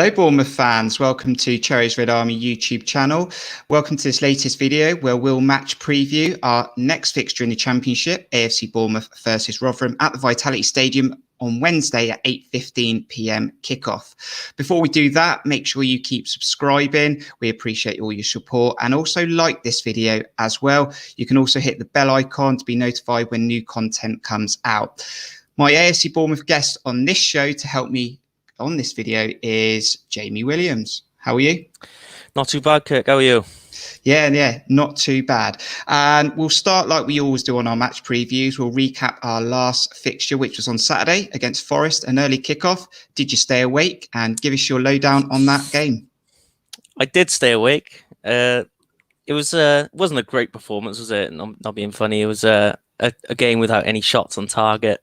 Hello Bournemouth fans, welcome to Cherry's Red Army YouTube channel. Welcome to this latest video where we'll match preview our next fixture in the Championship, AFC Bournemouth versus Rotherham at the Vitality Stadium on Wednesday at 8:15 p.m. kickoff. Before we do that, make sure you keep subscribing. We appreciate all your support, and also like this video as well. You can also hit the bell icon to be notified when new content comes out. My AFC Bournemouth guest on this show to help me on this video is Jamie Williams. How are you? Not too bad, Kirk. How are you? Yeah, not too bad. And we'll start like we always do on our match previews. We'll recap our last fixture, which was on Saturday against Forest, an early kickoff. Did you stay awake? And give us your lowdown on that game. I did stay awake. It wasn't a great performance, was it? Not being funny. It was a game without any shots on target.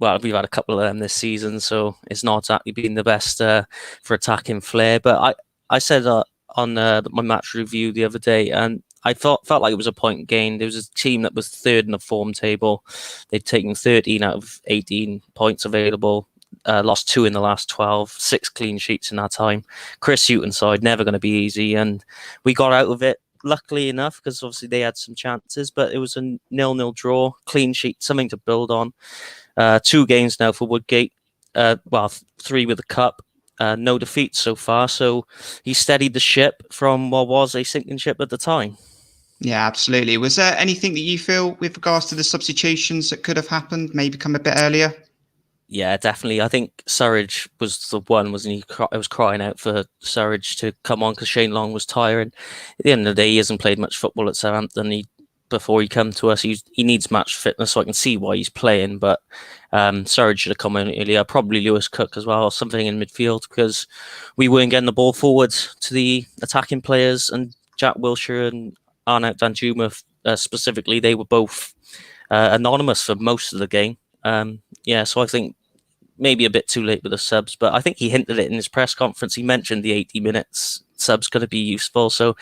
Well, we've had a couple of them this season, so it's not exactly been the best for attacking flair. But I said on my match review the other day, and I felt like it was a point gained. There was a team that was third in the form table. They'd taken 13 out of 18 points available, lost 2 in the last 12, 6 clean sheets in that time. Chris Hughton's side, never going to be easy, and we got out of it. Luckily enough, because obviously they had some chances, but it was a 0-0 draw, clean sheet, something to build on. 2 games now for Woodgate, 3 with the cup, no defeats so far. So he steadied the ship from what was a sinking ship at the time. Yeah, absolutely. Was there anything that you feel with regards to the substitutions that could have happened, maybe come a bit earlier? Yeah, definitely. I think Surridge was the one, wasn't he? I was crying out for Surridge to come on because Shane Long was tiring. At the end of the day, he hasn't played much football at Southampton. Before he come to us, he needs match fitness, so I can see why he's playing. But Surridge should have come in earlier. Probably Lewis Cook as well, or something in midfield, because we weren't getting the ball forward to the attacking players. And Jack Wilshere and Arnaut Danjuma specifically, they were both anonymous for most of the game. So I think maybe a bit too late with the subs, but I think he hinted it in his press conference. He mentioned the 80 minutes subs going to be useful, so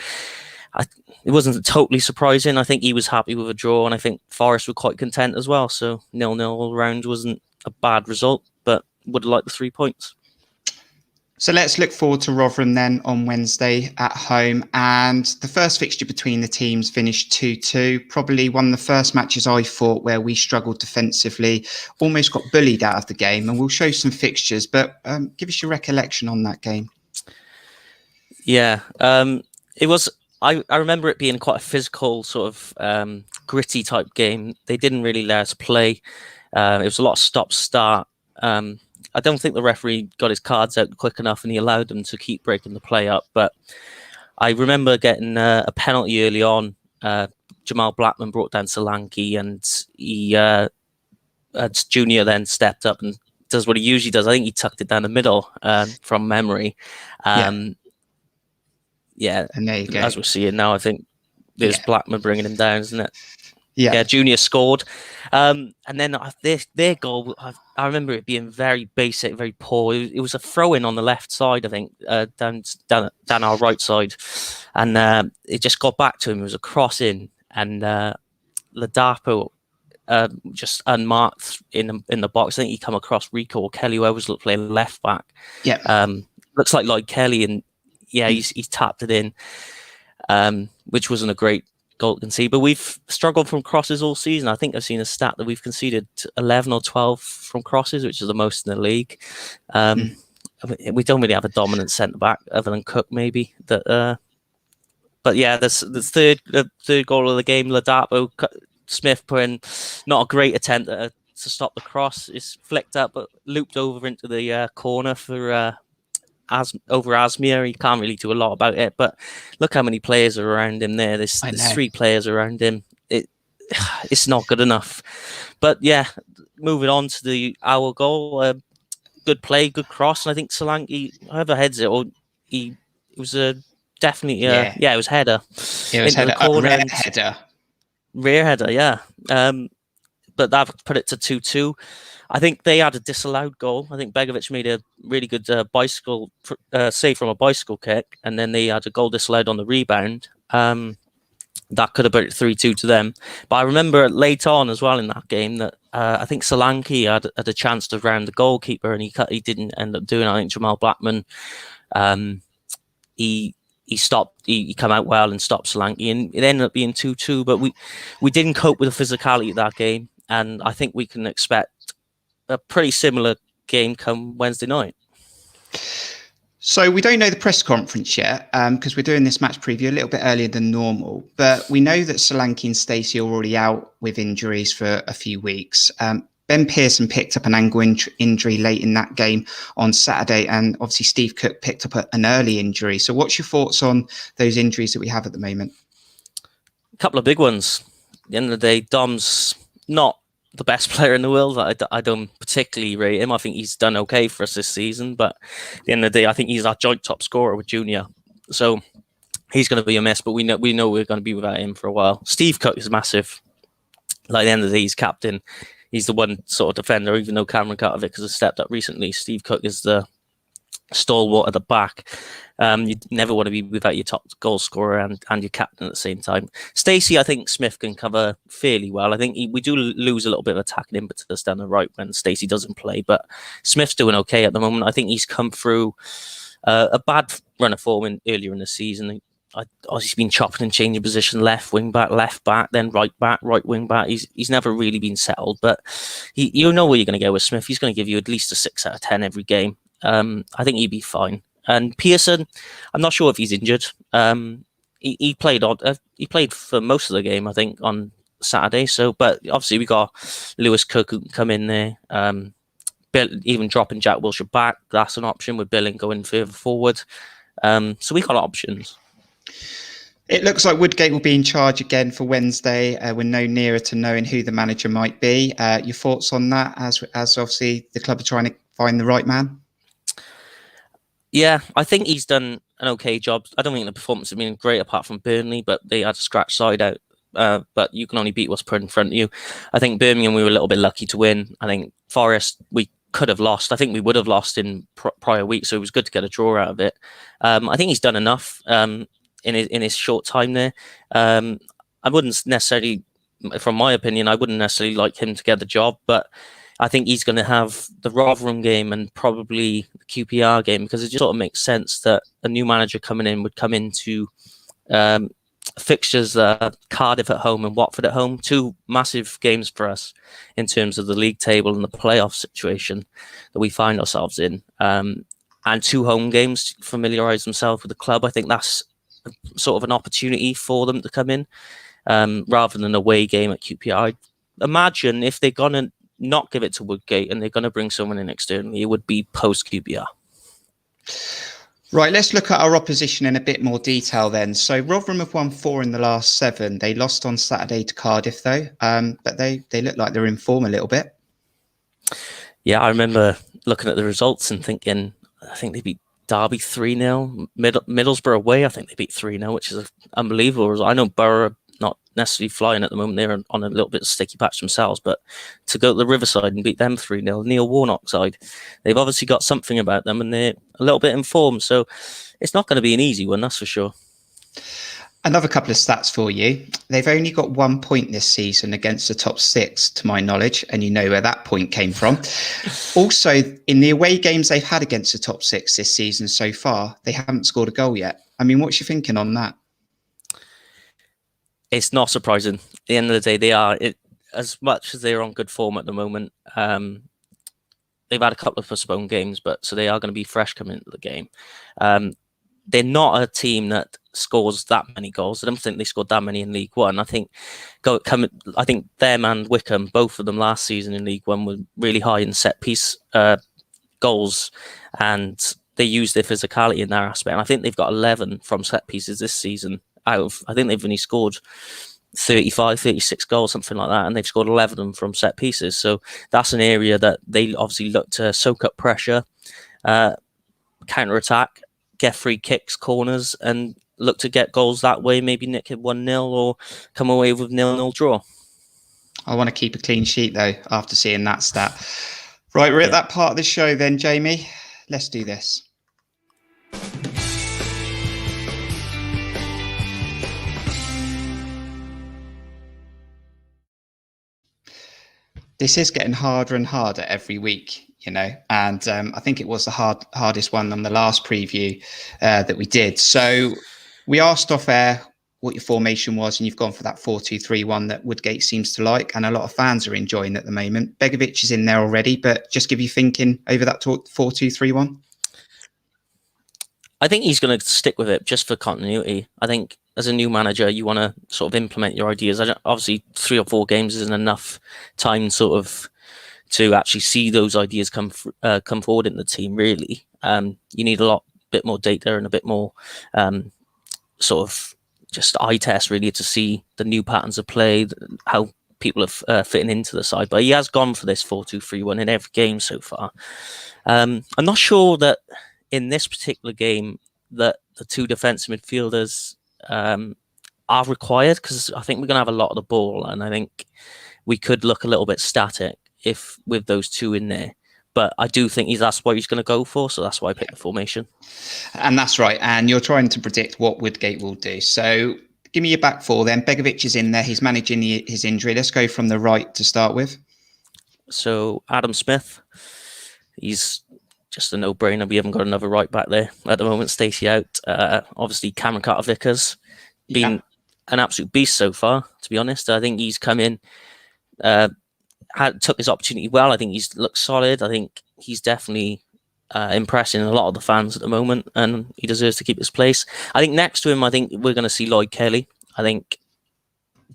it wasn't totally surprising. I think he was happy with a draw, and I think Forest were quite content as well. So 0-0 all round wasn't a bad result, but would have liked the 3 points. So let's look forward to Rotherham then on Wednesday at home. And the first fixture between the teams finished 2-2. Probably one of the first matches I thought where we struggled defensively, almost got bullied out of the game. And we'll show some fixtures, but give us your recollection on that game. Yeah, it was. I remember it being quite a physical, sort of gritty type game. They didn't really let us play. It was a lot of stop-start. I don't think the referee got his cards out quick enough and he allowed them to keep breaking the play up. But I remember getting a penalty early on. Jamal Blackman brought down Solanke, and Junior then stepped up and does what he usually does. I think he tucked it down the middle from memory. And there you go. As we're seeing now, I think there's Blackman bringing him down, isn't it? Yeah, Junior scored. And then their goal, I remember it being very basic, very poor. It was a throw-in on the left side, I think, down our right side. And it just got back to him. It was a cross-in. And Ladapo just unmarked in the box. I think he come across Rico or Kelly, whoever was playing left back. Yeah. Looks like Lloyd Kelly. And he's tapped it in, which wasn't a great goal to concede, but we've struggled from crosses all season. I think I've seen a stat that we've conceded 11 or 12 from crosses, which is the most in the league. We don't really have a dominant centre back other than Cook, maybe. But yeah, the third goal of the game, Ladapo, Smith put in not a great attempt to stop the cross. It's flicked up, but looped over into the corner for over Asmir. He can't really do a lot about it, but look how many players are around him there. There's 3 players around him. It's not good enough. But yeah, moving on to our goal, good play, good cross, and I think Solanke, whoever heads it, it was definitely it was header. It was header, a rear header, yeah. But that put it to 2-2. I think they had a disallowed goal. I think Begovic made a really good bicycle save from a bicycle kick, and then they had a goal disallowed on the rebound. that could have put it 3-2 to them. But I remember late on as well in that game that I think Solanke had a chance to round the goalkeeper, and he didn't end up doing it. I think Jamal Blackman, he come out well and stopped Solanke, and it ended up being 2-2. But we didn't cope with the physicality of that game, and I think we can expect a pretty similar game come Wednesday night. So we don't know the press conference yet because we're doing this match preview a little bit earlier than normal. But we know that Solanke and Stacey are already out with injuries for a few weeks. Ben Pearson picked up an ankle injury late in that game on Saturday, and obviously Steve Cook picked up an early injury. So what's your thoughts on those injuries that we have at the moment? A couple of big ones. At the end of the day, Dom's not the best player in the world. I don't particularly rate him. I think he's done okay for us this season, but at the end of the day, I think he's our joint top scorer with Junior. So he's going to be a mess, but we know we're going to be without him for a while. Steve Cook is massive. Like, at the end of the day, he's captain. He's the one sort of defender, even though Cameron Carter-Vickers has stepped up recently. Steve Cook is the stalwart at the back. You never want to be without your top goal scorer and your captain at the same time. Stacey, I think Smith can cover fairly well. I think we do lose a little bit of attacking impetus down the right when Stacey doesn't play, but Smith's doing okay at the moment. I think he's come through a bad run of form earlier in the season. He's been chopping and changing position, left wing back, then right back, right wing back. He's never really been settled, but you know where you're going to go with Smith. He's going to give you at least a 6 out of 10 every game. I think he'd be fine. And Pearson, I'm not sure if he's injured. He played for most of the game, I think, on Saturday. So, but obviously we got Lewis Cook who can come in there. Even dropping Jack Wilshere back, that's an option with Billing going further forward. So we got options. It looks like Woodgate will be in charge again for Wednesday. We're no nearer to knowing who the manager might be. Your thoughts on that, as obviously the club are trying to find the right man? Yeah, I think he's done an okay job. I don't think the performance has been great apart from Burnley, but they had a scratch side out. But you can only beat what's put in front of you. I think Birmingham, we were a little bit lucky to win. I think Forest, we could have lost. I think we would have lost in prior weeks, so it was good to get a draw out of it. I think he's done enough in his short time there. I wouldn't necessarily, from my opinion, I wouldn't necessarily like him to get the job, but I think he's going to have the Rotherham game and probably the QPR game, because it just sort of makes sense that a new manager coming in would come into fixtures, Cardiff at home and Watford at home, 2 massive games for us in terms of the league table and the playoff situation that we find ourselves in. And 2 home games to familiarise themselves with the club. I think that's sort of an opportunity for them to come in rather than an away game at QPR. Imagine if they're going to not give it to Woodgate and they're going to bring someone in externally, it would be post QPR. Right, let's look at our opposition in a bit more detail then. So Rotherham have won 4 in the last 7. They lost on Saturday to Cardiff though, but they look like they're in form a little bit. Yeah, I remember looking at the results and thinking, I think they beat Derby 3-0. Middlesbrough away, I think they beat 3-0, which is unbelievable. I know Borough not necessarily flying at the moment. They're on a little bit of sticky patch themselves, but to go to the Riverside and beat them 3-0, Neil Warnock side, they've obviously got something about them and they're a little bit informed. So it's not going to be an easy one, that's for sure. Another couple of stats for you. They've only got 1 point this season against the top 6, to my knowledge, and you know where that point came from. Also, in the away games they've had against the top 6 this season so far, they haven't scored a goal yet. I mean, what's your thinking on that? It's not surprising. At the end of the day, they are, as much as they're on good form at the moment, they've had a couple of postponed games, but so they are going to be fresh coming into the game. They're not a team that scores that many goals. I don't think they scored that many in League One. I think them and Wickham, both of them last season in League One, were really high in set piece goals, and they used their physicality in that aspect. And I think they've got 11 from set pieces this season. I think they've only scored 35, 36 goals, something like that, and they've scored 11 of them from set pieces. So that's an area that they obviously look to soak up pressure, counter-attack, get free kicks, corners, and look to get goals that way, maybe nick it 1-0 or come away with 0-0 draw. I want to keep a clean sheet, though, after seeing that stat. Right, we're at that part of the show then, Jamie. Let's do this. This is getting harder and harder every week, you know, and I think it was the hardest one on the last preview that we did. So we asked off air what your formation was, and you've gone for that 4-2-3-1 that Woodgate seems to like, and a lot of fans are enjoying at the moment. Begovic is in there already, but just give you thinking over that 4-2-3-1. I think he's going to stick with it just for continuity. I think as a new manager, you want to sort of implement your ideas. Obviously, 3 or 4 games isn't enough time sort of to actually see those ideas come forward in the team, really. You need a bit more data and a bit more sort of just eye test, really, to see the new patterns of play, how people are fitting into the side. But he has gone for this 4-2-3-1 in every game so far. I'm not sure that in this particular game that the 2 defensive midfielders are required, because I think we're going to have a lot of the ball, and I think we could look a little bit static if with those 2 in there. But I do think that's what he's going to go for, so that's why I picked the formation. And that's right. And you're trying to predict what Woodgate will do. So give me your back 4 then. Begovic is in there. He's managing his injury. Let's go from the right to start with. So Adam Smith, he's just a no-brainer. We haven't got another right back there at the moment. Stacey out. Obviously, Cameron Carter-Vickers been an absolute beast so far, to be honest. I think he's come in, took his opportunity well. I think he's looked solid. I think he's definitely impressing a lot of the fans at the moment, and he deserves to keep his place. I think next to him, I think we're going to see Lloyd Kelly. I think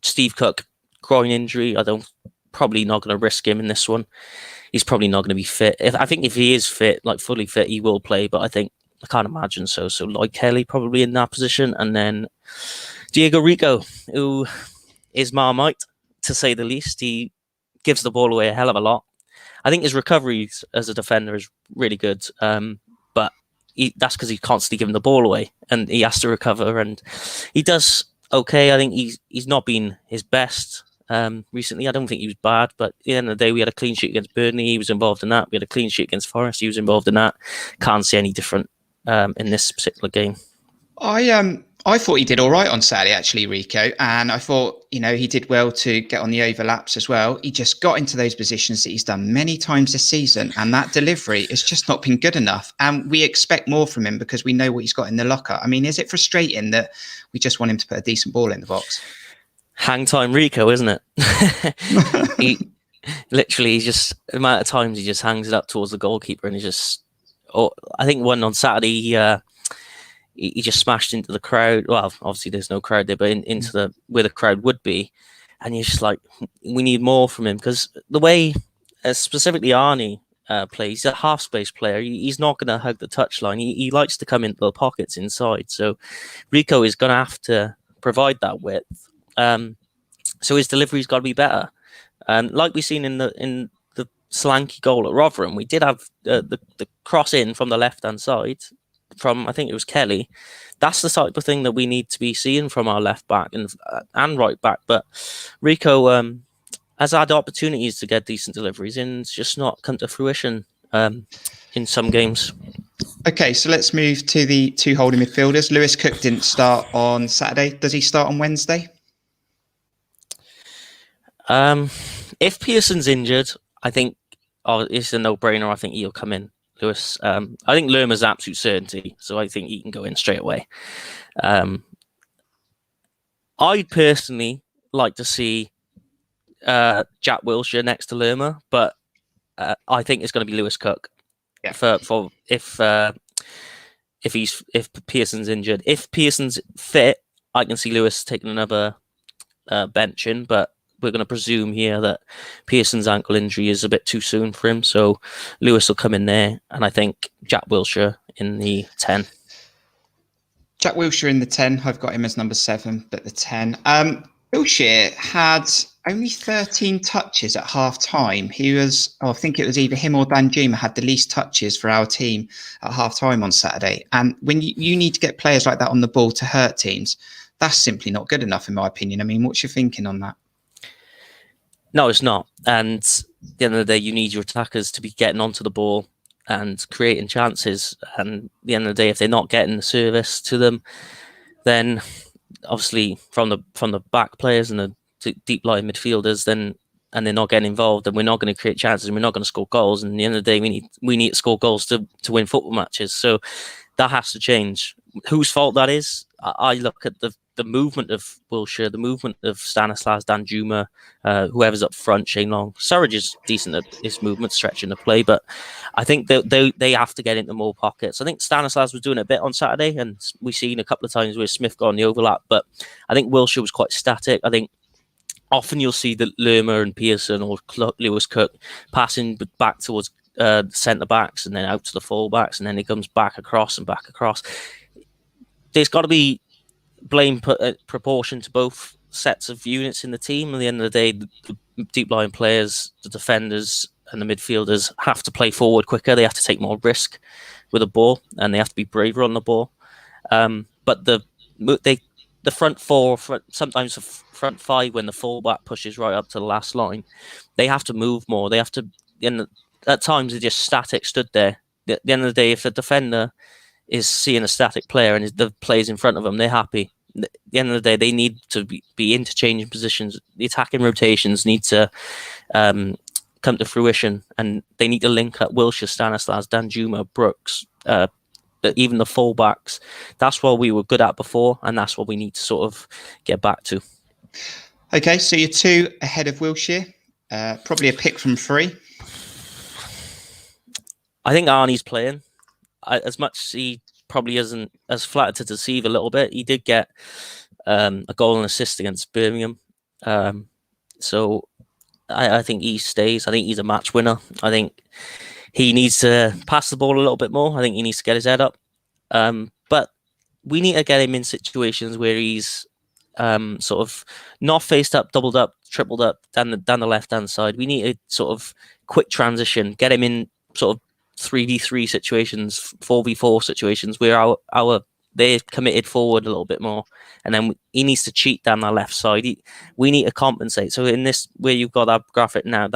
Steve Cook, groin injury. Probably not going to risk him in this one. He's probably not going to be fit. I think if he is fit, like fully fit, he will play. But I can't imagine so. So Lloyd Kelly probably in that position, and then Diego Rico, who is Marmite to say the least. He gives the ball away a hell of a lot. I think his recoveries as a defender is really good, but that's because he's constantly giving the ball away, and he has to recover, and he does okay. I think he's not been his best. Recently, I don't think he was bad, but at the end of the day, we had a clean sheet against Burnley. He was involved in that. We had a clean sheet against Forest. He was involved in that. Can't see any different in this particular game. I thought he did all right on Saturday, actually, Rico, and I thought, you know, he did well to get on the overlaps as well. He just got into those positions that he's done many times this season, and that delivery has just not been good enough. And we expect more from him because we know what he's got in the locker. I mean, is it frustrating that we just want him to put a decent ball in the box? Hang time Rico, isn't it? He literally, just the amount of times he just hangs it up towards the goalkeeper, and he just. I think one on Saturday, he just smashed into the crowd. Well, obviously there's no crowd there, but into where the crowd would be, and you're just like, we need more from him, because the way, specifically Arnie plays, he's a half space player. He's not going to hug the touchline. He likes to come into the pockets inside. So Rico is going to have to provide that width. So his delivery's got to be better. Like we've seen in the slanky goal at Rotherham, we did have the cross in from the left hand side from, I think it was Kelly. That's the type of thing that we need to be seeing from our left back and right back. But Rico has had opportunities to get decent deliveries, and it's just not come to fruition in some games. Okay, so let's move to the 2 holding midfielders. Lewis Cook didn't start on Saturday. Does he start on Wednesday? If Pearson's injured, I think it's a no-brainer. I think he'll come in, Lewis. I think Lerma's absolute certainty, so I think he can go in straight away. I'd personally like to see Jack Wilshere next to Lerma, but I think it's going to be Lewis Cook. Yeah. For if Pearson's injured. If Pearson's fit, I can see Lewis taking another bench in, but we're going to presume here that Pearson's ankle injury is a bit too soon for him, so Lewis will come in there, and I think Jack Wilshere in the 10. Jack Wilshere in the 10. I've got him as number 7, but the 10. Wilshere had only 13 touches at half time. He was, I think it was either him or Danjuma had the least touches for our team at half time on Saturday. And when you need to get players like that on the ball to hurt teams, that's simply not good enough, in my opinion. I mean, what's your thinking on that? No, it's not. And at the end of the day, you need your attackers to be getting onto the ball and creating chances. And at the end of the day, if they're not getting the service to them, then obviously from the back players and the deep line midfielders, then and they're not getting involved, and we're not going to create chances, and we're not going to score goals. And at the end of the day, we need to score goals to win football matches. So that has to change. Whose fault that is? I look at the movement of Wilshere, the movement of Stanislas, Danjuma, whoever's up front, Shane Long. Surridge is decent at his movement, stretching the play, but I think they have to get into more pockets. I think Stanislas was doing a bit on Saturday, and we've seen a couple of times where Smith got on the overlap, but I think Wilshere was quite static. I think often you'll see that Lerma and Pearson or Lewis Cook passing back towards centre backs and then out to the full backs, and then he comes back across and back across. There's got to be blame proportion to both sets of units in the team. At the end of the day, the deep line players, the defenders and the midfielders have to play forward quicker. They have to take more risk with the ball, and they have to be braver on the ball. But the front four, sometimes the front five, when the fullback pushes right up to the last line, they have to move more. They have to. At times they're just static, stood there. At the end of the day, if the defender is seeing a static player and the players in front of them, they're happy. At the end of the day, they need to be interchanging positions. The attacking rotations need to come to fruition, and they need to link up Wilshere, Stanislas, Danjuma, Brooks, even the fullbacks. That's what we were good at before, and that's what we need to sort of get back to. Okay, so you're 2 ahead of Wilshere. Probably a pick from 3. I think Arnie's playing. As much as he probably isn't as flattered to deceive a little bit, he did get a goal and assist against Birmingham. So I think he stays. I think he's a match winner. I think he needs to pass the ball a little bit more. I think he needs to get his head up. But we need to get him in situations where he's sort of not faced up, doubled up, tripled up down the left-hand side. We need a sort of quick transition, get him in sort of 3v3 situations, 4v4 situations where they're committed forward a little bit more, and then he needs to cheat down the left side. We need to compensate. So in this, where you've got that graphic now,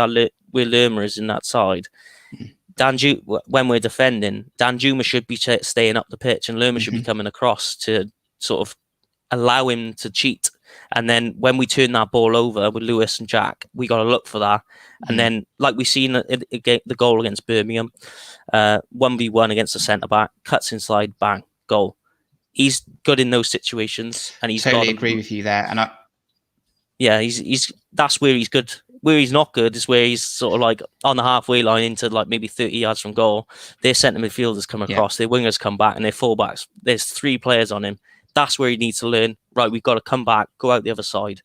where Lerma is in that side, when we're defending, Danjuma should be staying up the pitch, and Lerma should be coming across to sort of allow him to cheat. And then when we turn that ball over with Lewis and Jack, we got to look for that. And then, like we seen the goal against Birmingham, 1v1 against the centre back, cuts inside, bang, goal. He's good in those situations, and he's totally agree with you there. And he's that's where he's good. Where he's not good is where he's sort of like on the halfway line into like maybe 30 yards from goal. Their centre midfielders come across, their wingers come back, and their fullbacks. There's 3 players on him. That's where he needs to learn. Right, we've got to come back, go out the other side,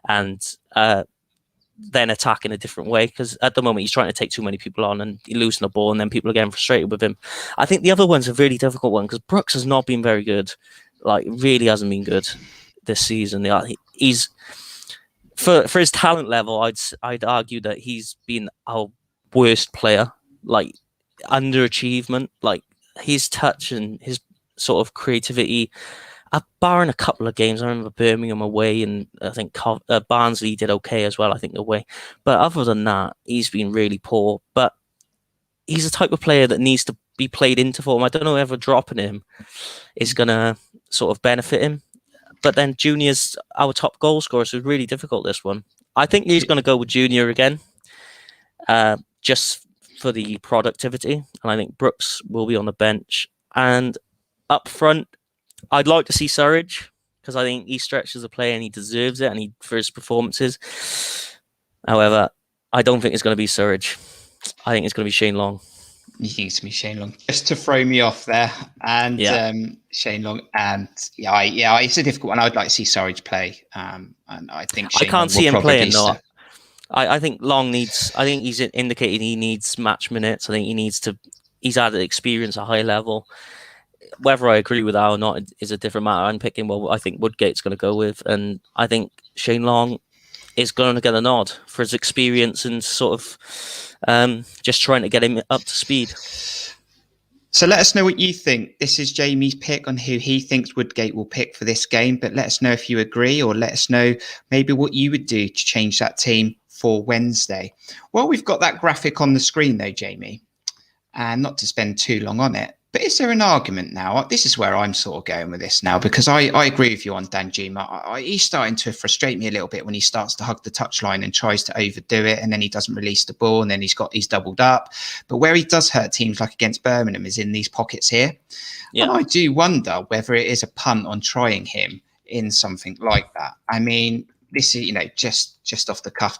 and then attack in a different way. Because at the moment, he's trying to take too many people on, and he's losing the ball, and then people are getting frustrated with him. I think the other one's a really difficult one because Brooks has not been very good. Like, really hasn't been good this season. He's for his talent level, I'd argue that he's been our worst player. Like, underachievement. Like, his touch and his sort of creativity. Barring a couple of games, I remember Birmingham away, and I think Barnsley did okay as well, I think, away. But other than that, he's been really poor. But he's the type of player that needs to be played into form. I don't know if dropping him is going to sort of benefit him. But then Junior's our top goal scorer, so it's really difficult, this one. I think he's going to go with Junior again, just for the productivity. And I think Brooks will be on the bench. And up front, I'd like to see Surridge, because I think he stretches a player and he deserves it, and for his performances. However, I don't think it's going to be Surridge. I think it's going to be Shane Long. You think it's going to be Shane Long? Just to throw me off there, and Shane Long, and it's a difficult one. I'd like to see Surridge play, and I think Shane I can't see him playing though. I think Long needs. I think he's indicated he needs match minutes. I think he needs to. He's had experience at a high level. Whether I agree with that or not is a different matter. I'm picking what I think Woodgate's going to go with, and I think Shane Long is going to get a nod for his experience and sort of just trying to get him up to speed. So let us know what you think. This is Jamie's pick on who he thinks Woodgate will pick for this game, but let us know if you agree, or let us know maybe what you would do to change that team for Wednesday. Well, we've got that graphic on the screen though, Jamie, and not to spend too long on it, But is there an argument now? This is where I'm sort of going with this now, because I agree with you on Danjuma. He's starting to frustrate me a little bit when he starts to hug the touchline and tries to overdo it, and then he doesn't release the ball, and then he's doubled up. But where he does hurt teams like against Birmingham is in these pockets here. Yeah. And I do wonder whether it is a punt on trying him in something like that. I mean, this is, just off the cuff,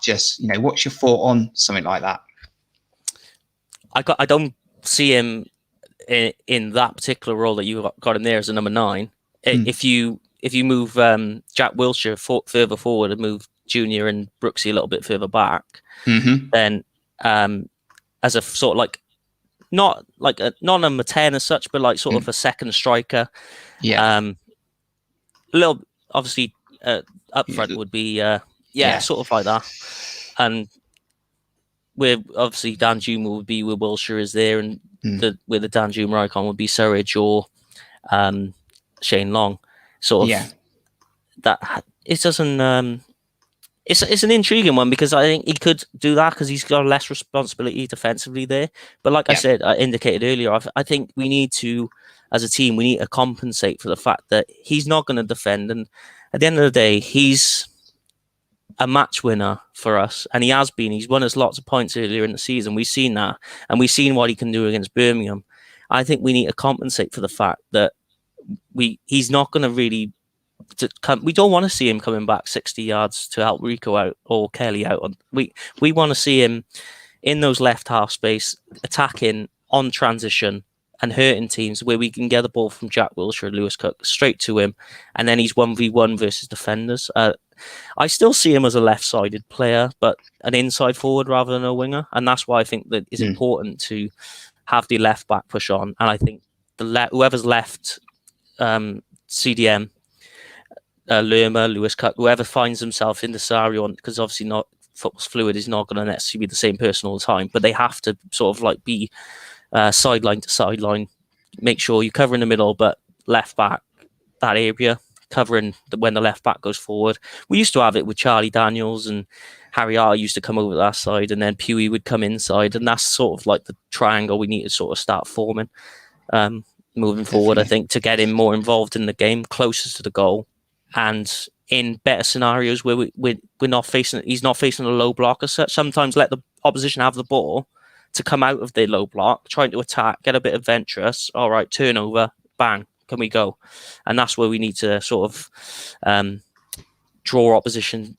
what's your thought on something like that? I don't see him in that particular role that you got him there as a number 9. If you move Jack Wilshere further forward and move Junior and Brooksy a little bit further back, then as a sort of like not a number 10 as such, but like sort of a second striker, a little obviously up front would be sort of like that, and where obviously Danjuma would be where Wilshere is there, and where the Danjuma icon would be Surridge or Shane Long, sort of. That it doesn't. It's an intriguing one, because I think he could do that because he's got less responsibility defensively there. But like I said, I indicated earlier, I think we need to, as a team, we need to compensate for the fact that he's not going to defend, and at the end of the day, he's a match winner for us, and he has been. He's won us lots of points earlier in the season. We've seen that, and we've seen what he can do against Birmingham. I think we need to compensate for the fact that he's not going to really come. We don't want to see him coming back 60 yards to help Rico out or Kelly out. We want to see him in those left half space, attacking on transition and hurting teams, where we can get the ball from Jack Wilshere and Lewis Cook straight to him, and then he's 1v1 versus defenders. I still see him as a left-sided player, but an inside forward rather than a winger, and that's why I think that it's important to have the left back push on. And I think whoever's left, CDM, Lerma, Lewis Cook, whoever finds himself in the scenario, because obviously not football's fluid, is not going to necessarily be the same person all the time, but they have to sort of like be sideline to sideline, make sure you cover in the middle, but left back, that area, covering when the left back goes forward. We used to have it with Charlie Daniels, and Harry R used to come over that side, and then Pewey would come inside, and that's sort of like the triangle we need to sort of start forming moving forward, I think, to get him more involved in the game, closer to the goal, and in better scenarios where we're not facing, he's not facing a low block as such. Sometimes let the opposition have the ball to come out of their low block, trying to attack, get a bit adventurous. All right, turnover, bang, can we go? And that's where we need to sort of draw opposition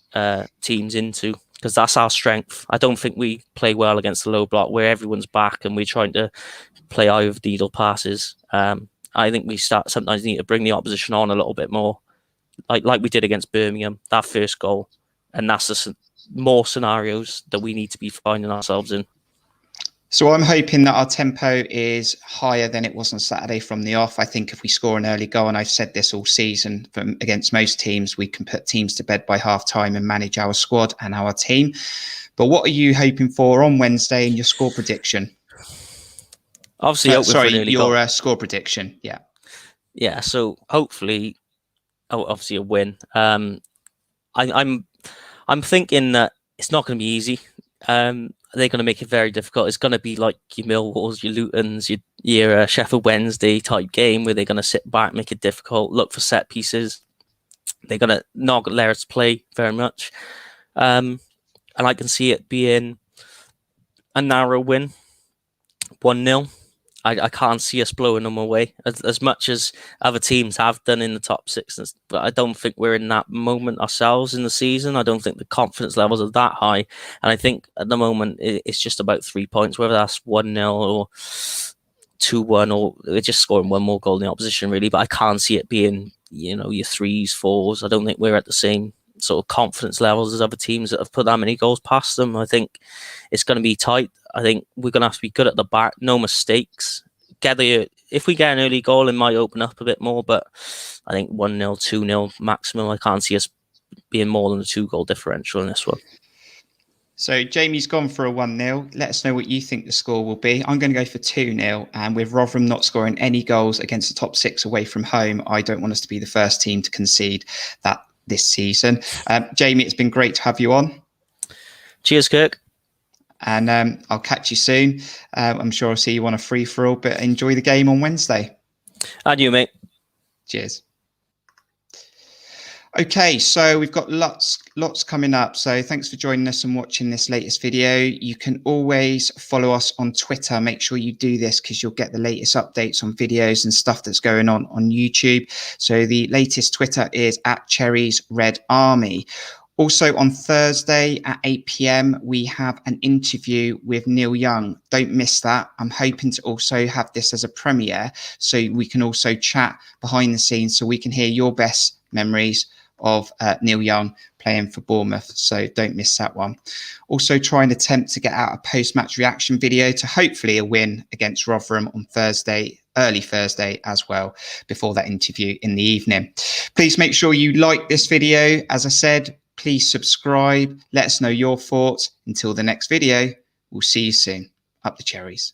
teams into, because that's our strength. I don't think we play well against the low block where everyone's back and we're trying to play eye of needle passes. I think we sometimes need to bring the opposition on a little bit more, like we did against Birmingham, that first goal. And that's the more scenarios that we need to be finding ourselves in. So I'm hoping that our tempo is higher than it was on Saturday from the off. I think if we score an early goal, and I've said this all season, against most teams, we can put teams to bed by half time and manage our squad and our team. But what are you hoping for on Wednesday in your score prediction? Obviously, your score prediction. Yeah. Yeah. So hopefully, obviously a win. I'm thinking that it's not going to be easy. They're going to make it very difficult. It's going to be like your Millwalls, your Lutons, your Sheffield Wednesday type game where they're going to sit back, make it difficult, look for set pieces. They're going to not let us play very much. And I can see it being a narrow win, 1-0. I can't see us blowing them away as much as other teams have done in the top six. But I don't think we're in that moment ourselves in the season. I don't think the confidence levels are that high. And I think at the moment it's just about 3 points, whether that's 1-0 or 2-1, or we're just scoring one more goal in the opposition, really. But I can't see it being, your 3s, 4s. I don't think we're at the same sort of confidence levels as other teams that have put that many goals past them. I think it's going to be tight. I think we're going to have to be good at the back, no mistakes. If we get an early goal, it might open up a bit more, but I think 1-0, 2-0 maximum. I can't see us being more than a 2-goal differential in this one. So Jamie's gone for a 1-0. Let us know what you think the score will be. I'm going to go for 2-0. And with Rotherham not scoring any goals against the top six away from home, I don't want us to be the first team to concede that this season. Jamie, it's been great to have you on. Cheers, Kirk. And I'll catch you soon. I'm sure I'll see you on a free-for-all, but enjoy the game on Wednesday. And you, mate. Cheers. Okay, so we've got lots coming up. So thanks for joining us and watching this latest video. You can always follow us on Twitter. Make sure you do this because you'll get the latest updates on videos and stuff that's going on YouTube. So the latest Twitter is @CherriesRedArmy. Also on Thursday at 8 p.m, we have an interview with Neil Young. Don't miss that. I'm hoping to also have this as a premiere so we can also chat behind the scenes so we can hear your best memories of Neil Young playing for Bournemouth. So don't miss that one. Also try and attempt to get out a post-match reaction video to hopefully a win against Rotherham on Thursday, early Thursday as well, before that interview in the evening. Please make sure you like this video. As I said, please subscribe. Let us know your thoughts. Until the next video, we'll see you soon. Up the Cherries.